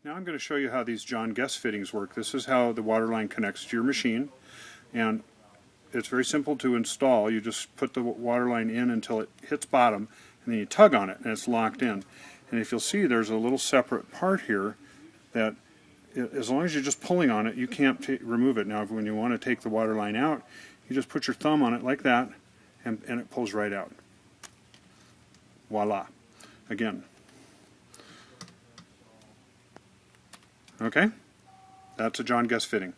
Now I'm going to show you how these John Guest fittings work. This is how the water line connects to your machine, and it's very simple to install. You just put the water line in until it hits bottom, and then you tug on it and it's locked in. And if you'll see, there's a little separate part here that as long as you're just pulling on it, you can't remove it. Now when you want to take the water line out, you just put your thumb on it like that, and it pulls right out. Voila. Again. Okay? That's a John Guest fitting.